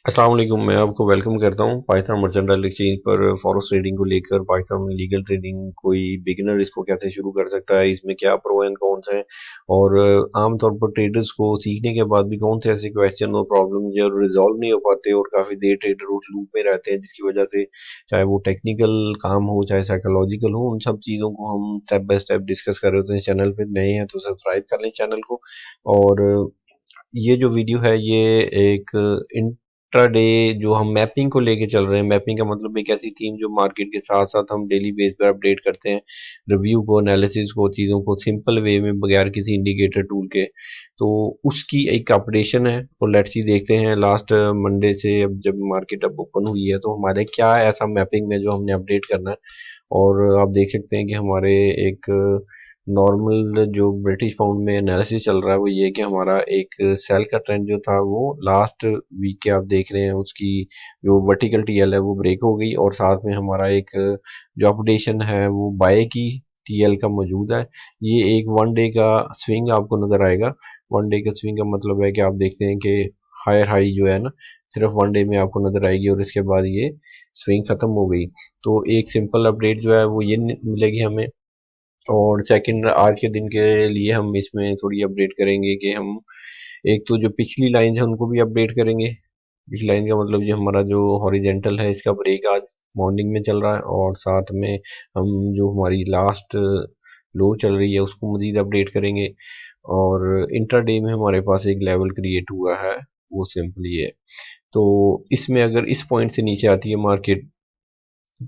अस्सलाम वालेकुम। मैं आपको वेलकम करता हूँ पाइथन मर्केंटाइल एक्सचेंज पर फॉरेक्स ट्रेडिंग को लेकर। पाइथन में लीगल ट्रेडिंग कोई बिगिनर इसको कैसे शुरू कर सकता है, इसमें क्या प्रो एंड कॉन्स हैं, और आमतौर पर ट्रेडर्स को सीखने के बाद भी कौन से ऐसे क्वेश्चन और प्रॉब्लम जो रिजॉल्व नहीं हो पाते और काफ़ी देर ट्रेडर उस लूप में रहते हैं, जिसकी वजह से चाहे वो टेक्निकल काम हो चाहे साइकोलॉजिकल हो, उन सब चीज़ों को हम स्टेप बाय स्टेप डिस्कस कर रहे होते हैं। चैनल पे नए हैं तो सब्सक्राइब कर लें चैनल को। और ये जो वीडियो है ये एक इंट्राडे जो हम मैपिंग को लेके चल रहे हैं। मैपिंग का मतलब एक ऐसी थीम जो मार्केट के साथ साथ हम डेली बेस पर अपडेट करते हैं, रिव्यू को, एनालिसिस को, चीज़ों को सिंपल वे में बगैर किसी इंडिकेटर टूल के। तो उसकी एक अपडेशन है और लेट्स सी देखते हैं लास्ट मंडे से अब जब मार्केट अब ओपन हुई है तो हमारे क्या ऐसा मैपिंग में जो हमने अपडेट करना है। और आप देख सकते हैं कि हमारे एक नॉर्मल जो ब्रिटिश पाउंड में एनालिसिस चल रहा है वो ये कि हमारा एक सेल का ट्रेंड जो था वो लास्ट वीक के आप देख रहे हैं उसकी जो वर्टिकल टीएल है वो ब्रेक हो गई, और साथ में हमारा एक जो अपडेशन है वो बाय की टीएल का मौजूद है। ये एक वन डे का स्विंग आपको नजर आएगा। वन डे का स्विंग का मतलब है कि आप देखते हैं कि हायर हाई जो है ना सिर्फ वन डे में आपको नजर आएगी और इसके बाद ये स्विंग खत्म हो गई। तो एक सिंपल अपडेट जो है वो ये मिलेगी हमें। और सेकंड, आज के दिन के लिए हम इसमें थोड़ी अपडेट करेंगे कि हम एक तो जो पिछली लाइन है उनको भी अपडेट करेंगे। पिछली लाइन का मतलब ये हमारा जो हॉरिजेंटल है इसका ब्रेक आज मॉर्निंग में चल रहा है, और साथ में हम जो हमारी लास्ट लो चल रही है उसको मजीद अपडेट करेंगे। और इंट्राडे में हमारे पास एक लेवल क्रिएट हुआ है, वो सिंपली है। तो इसमें अगर इस पॉइंट से नीचे आती है मार्केट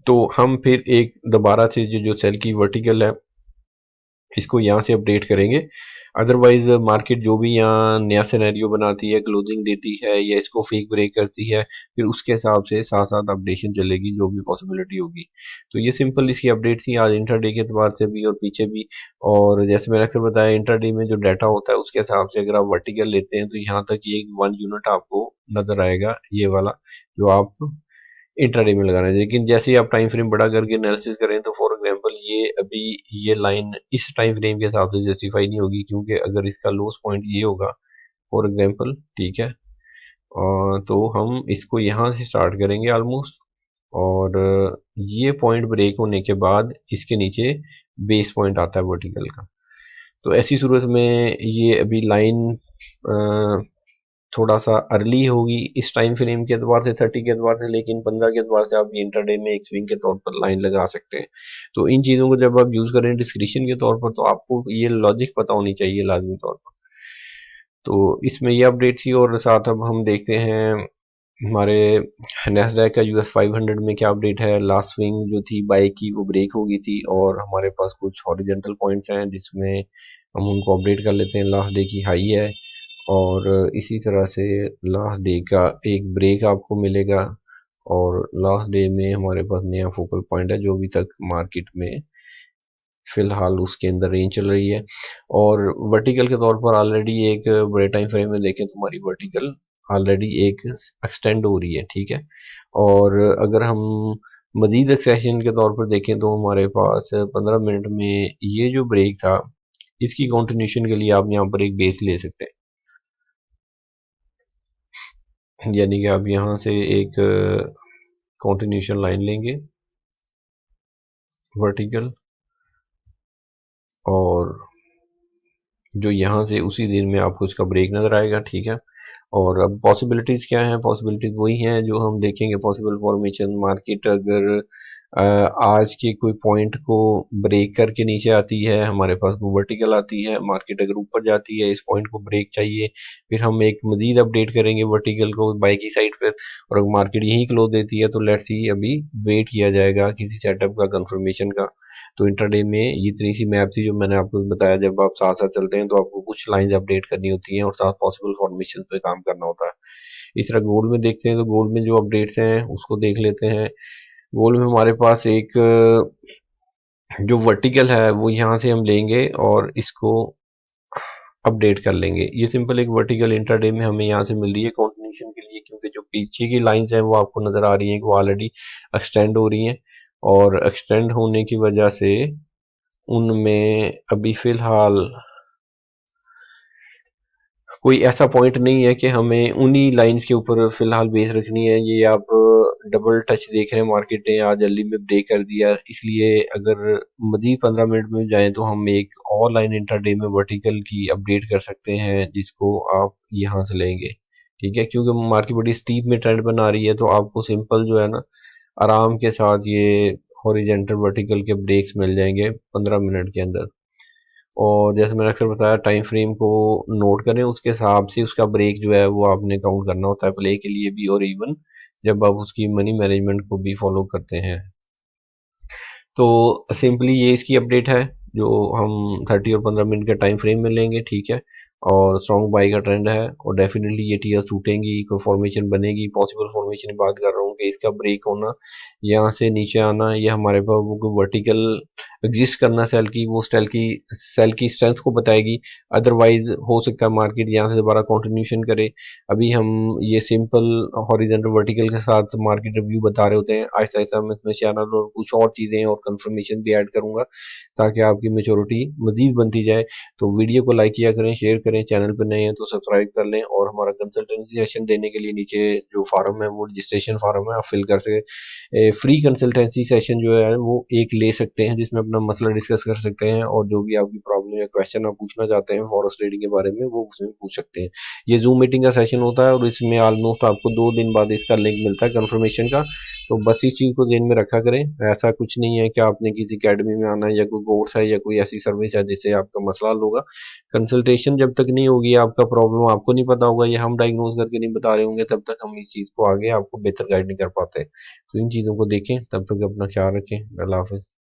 तो हम फिर एक दोबारा से जो सेल की वर्टिकल है इसको यहाँ से अपडेट करेंगे। अदरवाइज मार्केट जो भी यहाँ नया सिनेरियो बनाती है, क्लोजिंग देती है या इसको फेक ब्रेक करती है, फिर उसके हिसाब से साथ साथ अपडेशन चलेगी जो भी पॉसिबिलिटी होगी। तो ये सिंपल इसकी अपडेट थी आज इंट्राडे के एतबार से भी और पीछे भी। और जैसे मैंने अक्सर बताया इंट्राडे में जो डाटा होता है उसके हिसाब से अगर आप वर्टिकल लेते हैं तो यहाँ तक ये वन यूनिट आपको नजर आएगा, ये वाला जो आप इंट्राडे में लगाना है। लेकिन जैसे ही आप टाइम फ्रेम बड़ा करके एनालिसिस करें तो फॉर एग्जांपल ये अभी ये लाइन इस टाइम फ्रेम के हिसाब से जस्टिफाई नहीं होगी, क्योंकि अगर इसका लोस पॉइंट ये होगा फॉर एग्जांपल, ठीक है, तो हम इसको यहाँ से स्टार्ट करेंगे ऑलमोस्ट। और ये पॉइंट ब्रेक होने के बाद इसके नीचे बेस पॉइंट आता है वर्टिकल का। तो ऐसी सूरत में ये अभी लाइन थोड़ा सा अर्ली होगी इस टाइम फ्रेम के एतबार से, 30 के एतबार से, लेकिन 15 के एतबार से आप ये इंटरडे में एक स्विंग के तौर पर लाइन लगा सकते हैं। तो इन चीज़ों को जब आप यूज़ करें डिस्क्रिप्शन के तौर पर तो आपको ये लॉजिक पता होनी चाहिए लाजमी तौर पर। तो इसमें ये अपडेट थी, और साथ अब हम देखते हैं हमारे नेस्डैक का यूएस 500 में क्या अपडेट है। लास्ट स्विंग जो थी बाय की वो ब्रेक हो गई थी, और हमारे पास कुछ हॉरिजेंटल पॉइंट्स हैं जिसमें हम उनको अपडेट कर लेते हैं। लास्ट डे की हाई है, और इसी तरह से लास्ट डे का एक ब्रेक आपको मिलेगा। और लास्ट डे में हमारे पास नया फोकल पॉइंट है जो अभी तक मार्केट में फिलहाल उसके अंदर रेंज चल रही है। और वर्टिकल के तौर पर ऑलरेडी एक बड़े टाइम फ्रेम में देखें तो हमारी वर्टिकल ऑलरेडी एक एक्सटेंड हो रही है, ठीक है। और अगर हम मजीद एक्सटेंशन के तौर पर देखें तो हमारे पास 15 मिनट में ये जो ब्रेक था इसकी कंटिन्यूशन के लिए आप यहाँ पर एक बेस ले सकते हैं, यानी कि आप यहाँ से एक कंटिन्यूशन लाइन लेंगे वर्टिकल, और जो यहाँ से उसी दिन में आपको इसका ब्रेक नजर आएगा, ठीक है। और अब पॉसिबिलिटीज क्या हैं? पॉसिबिलिटीज वही हैं जो हम देखेंगे। पॉसिबल फॉर्मेशन मार्केट अगर आज के कोई पॉइंट को ब्रेक करके नीचे आती है, हमारे पास वो वर्टिकल आती है, मार्केट अगर ऊपर जाती है इस पॉइंट को ब्रेक चाहिए, फिर हम एक मजीद अपडेट करेंगे वर्टिकल को बाई की साइड पर। और अगर मार्केट यहीं क्लोज देती है तो लेट्स सी, अभी वेट किया जाएगा किसी सेटअप का, कंफर्मेशन का। तो इंट्राडे में ये इतनी सी मैप थी जो मैंने आपको बताया। जब आप साथ साथ चलते हैं तो आपको कुछ लाइंस अपडेट करनी होती हैं और साथ पॉसिबल फॉर्मेशन पे काम करना होता है। इस तरह गोल्ड में देखते हैं तो गोल्ड में जो अपडेट्स हैं उसको देख लेते हैं। गोल्ड में हमारे पास एक जो वर्टिकल है वो यहाँ से हम लेंगे और इसको अपडेट कर लेंगे। ये सिंपल एक वर्टिकल इंट्राडे में हमें यहाँ से मिल रही है कंटिन्यूशन के लिए, क्योंकि जो पीछे की लाइंस हैं वो आपको नजर आ रही हैं कि वो ऑलरेडी एक्सटेंड हो रही हैं। और एक्सटेंड होने की वजह से उनमें अभी फ़िलहाल कोई ऐसा पॉइंट नहीं है कि हमें उन्हीं लाइंस के ऊपर फिलहाल बेस रखनी है। ये आप डबल टच देख रहे हैं, मार्केट ने आज जल्दी में ब्रेक कर दिया, इसलिए अगर मजीद 15 मिनट में जाएं तो हम एक और लाइन इंट्राडे में वर्टिकल की अपडेट कर सकते हैं, जिसको आप यहाँ से लेंगे। ठीक है, क्योंकि मार्केट बड़ी स्टीप में ट्रेंड बना रही है, तो आपको सिंपल जो है ना आराम के साथ ये हॉरिजेंटल वर्टिकल के ब्रेक्स मिल जाएंगे 15 मिनट के अंदर। और जैसे मैंने अक्सर बताया, टाइम फ्रेम को नोट करें, उसके हिसाब से उसका ब्रेक जो है वो आपने काउंट करना होता है, प्ले के लिए भी और इवन जब आप उसकी मनी मैनेजमेंट को भी फॉलो करते हैं। तो सिंपली ये इसकी अपडेट है जो हम 30 और 15 मिनट के टाइम फ्रेम में लेंगे। ठीक है, और स्ट्रॉन्ग बाई का ट्रेंड है, और डेफिनेटली ये टीयर्स टूटेंगी, कोई फॉर्मेशन बनेगी, पॉसिबल फॉर्मेशन की बात कर रहा हूँ कि इसका ब्रेक होना, यहाँ से नीचे आना, ये हमारे पास वो वर्टिकल एग्जिस्ट करना सेल की स्ट्रेंथ को बताएगी। अदरवाइज हो सकता है मार्केट यहाँ से दोबारा कंटिन्यूशन करे। अभी हम ये सिंपल हॉरिजॉन्टल वर्टिकल के साथ मार्केट रिव्यू बता रहे होते हैं, आहिस्ता आहिस्ता मैं इसमें चैनल और कुछ और चीज़ें और कंफर्मेशन भी ऐड करूंगा ताकि आपकी मेच्योरिटी मजीद बनती जाए। तो वीडियो को लाइक किया करें, शेयर करें, चैनल पर नए हैं तो सब्सक्राइब कर लें, और हमारा कंसल्टेंसी सेशन देने के लिए नीचे जो फार्म है वो रजिस्ट्रेशन फार्म है, आप फिल कर सके। फ्री कंसल्टेंसी सेशन जो है वो एक ले सकते हैं, जिसमें अपना मसला डिस्कस कर सकते हैं, और जो भी आपकी प्रॉब्लम या क्वेश्चन आप पूछना चाहते हैं फॉरेक्स ट्रेडिंग के बारे में वो उसमें पूछ सकते हैं। ये जूम मीटिंग का सेशन होता है, और इसमें ऑलमोस्ट आपको 2 दिन बाद इसका लिंक मिलता है कंफर्मेशन का। तो बस इस चीज़ को ध्यान में रखा करें, ऐसा कुछ नहीं है कि आपने किसी अकेडमी में आना है या कोई कोर्स है या कोई ऐसी सर्विस है जिससे आपका मसला हल होगा। कंसल्टेशन जब तक नहीं होगी, आपका प्रॉब्लम आपको नहीं पता होगा, ये हम डायग्नोज करके नहीं बता रहे होंगे, तब तक हम इस चीज़ को आगे आपको बेहतर गाइड नहीं कर पाते। तो इन चीज़ों को देखें, तब तक अपना ख्याल रखें। अल्लाह हाफिज़।